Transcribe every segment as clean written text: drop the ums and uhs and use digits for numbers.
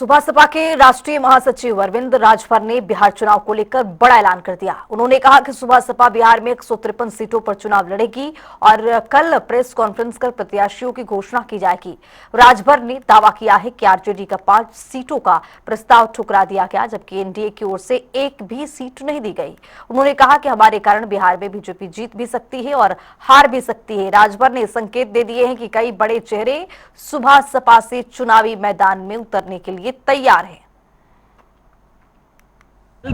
सुबह सपा के राष्ट्रीय महासचिव अरविंद राजभर ने बिहार चुनाव को लेकर बड़ा ऐलान कर दिया। उन्होंने कहा कि सुबह सपा बिहार में 153 सीटों पर चुनाव लड़ेगी और कल प्रेस कॉन्फ्रेंस कर प्रत्याशियों की घोषणा की जाएगी। राजभर ने दावा किया है कि आरजेडी का 5 सीटों का प्रस्ताव ठुकरा दिया गया, जबकि एनडीए की ओर से एक भी सीट नहीं दी गई। उन्होंने कहा कि हमारे कारण बिहार में बीजेपी जीत भी सकती है और हार भी सकती है। राजभर ने संकेत दे दिए हैं कि कई बड़े चेहरे सुबह सपा से चुनावी मैदान में उतरने के लिए तैयार है।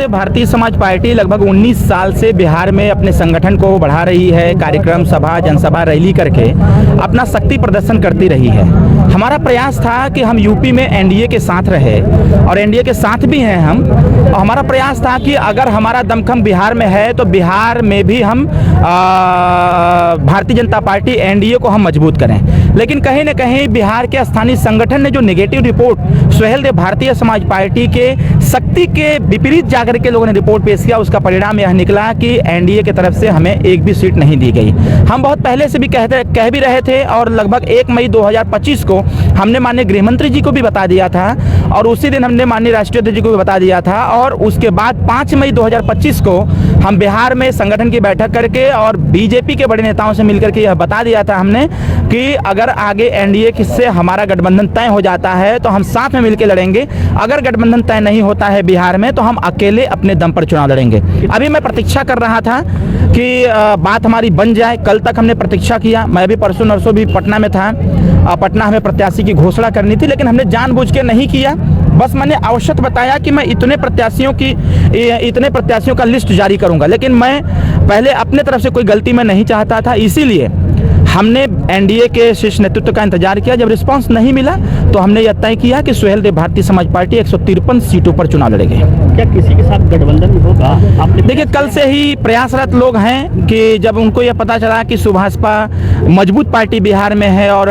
भारतीय समाज पार्टी लगभग 19 साल से बिहार में अपने संगठन को बढ़ा रही है। कार्यक्रम, सभा, जनसभा, रैली करके अपना शक्ति प्रदर्शन करती रही है। हमारा प्रयास था कि हम यूपी में एनडीए के साथ रहे और एनडीए के साथ भी हैं हम। और हमारा प्रयास था कि अगर हमारा दमखम बिहार में है तो बिहार में भी हम भारतीय जनता पार्टी एनडीए को हम मजबूत करें। लेकिन कहीं न कहीं बिहार के स्थानीय संगठन ने जो negative report Suheldev Bharatiya Samaj party के शक्ति के विपरीत जाकर के लोगों ने रिपोर्ट पेश किया, उसका परिणाम यह निकला कि एनडीए की तरफ से हमें एक भी सीट नहीं दी गई। हम बहुत पहले से भी कह भी रहे थे और लगभग 1 मई 2025 को हमने माननीय गृह मंत्री जी को भी बता दिया था और उसी दिन हमने माननीय राष्ट्रीय अध्यक्ष जी को भी बता दिया था। और उसके बाद 5 मई 2025 को हम बिहार में संगठन की बैठक करके और बीजेपी के बड़े नेताओं से मिलकर के यह बता दिया था हमने कि अगर आगे एनडीए से हमारा गठबंधन तय हो जाता है तो हम साथ में मिलकर लड़ेंगे। अगर गठबंधन तय नहीं होता है बिहार में तो हम अकेले अपने दम पर चुनाव लड़ेंगे। अभी मैं प्रतीक्षा कर रहा था कि बात हमारी बन जाए। कल तक हमने प्रतीक्षा किया। मैं भी परसों नरसों भी पटना में था। पटना हमें प्रत्याशी की घोषणा करनी थी, लेकिन हमने जानबूझ के नहीं किया। बस मैंने आवश्यक बताया कि मैं इतने प्रत्याशियों का लिस्ट जारी करूंगा, लेकिन मैं पहले अपने तरफ से कोई गलती मैं नहीं चाहता था। इसीलिए हमने एनडीए के शीर्ष नेतृत्व का इंतजार किया। जब रिस्पांस नहीं मिला तो हमने यह तय किया कि सुहेलदेव भारतीय समाज पार्टी 153 सीटों पर चुनाव लड़ेगी। क्या किसी के साथ गठबंधन होगा? आपने देखिए, कल से ही प्रयासरत लोग हैं कि जब उनको यह पता चला कि सुभाषपा मजबूत पार्टी बिहार में है और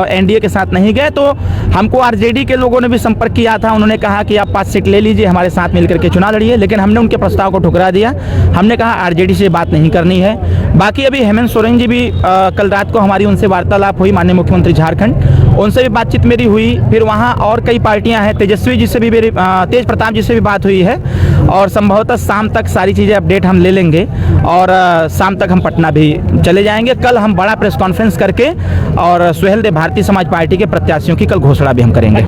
एनडीए के साथ नहीं गए, तो हमको आरजेडी के लोगों ने भी संपर्क किया था। उन्होंने कहा कि आप 5 सीट ले लीजिए, हमारे साथ मिलकर के चुनाव लड़िए, लेकिन हमने उनके प्रस्ताव को ठुकरा दिया। हमने कहा आरजेडी से बात नहीं करनी है। बाकी अभी हेमंत सोरेन जी भी कल रात को हमारी उनसे वार्तालाप हुई, माननीय मुख्यमंत्री झारखंड, उनसे भी बातचीत मेरी हुई। फिर वहाँ और कई पार्टियां हैं, तेजस्वी जी से भी मेरी, तेज प्रताप जी से भी बात हुई है और संभवतः शाम तक सारी चीज़ें अपडेट हम ले लेंगे और शाम तक हम पटना भी चले जाएंगे। कल हम बड़ा प्रेस कॉन्फ्रेंस करके और सुहेलदेव भारतीय समाज पार्टी के प्रत्याशियों की कल घोषणा भी हम करेंगे।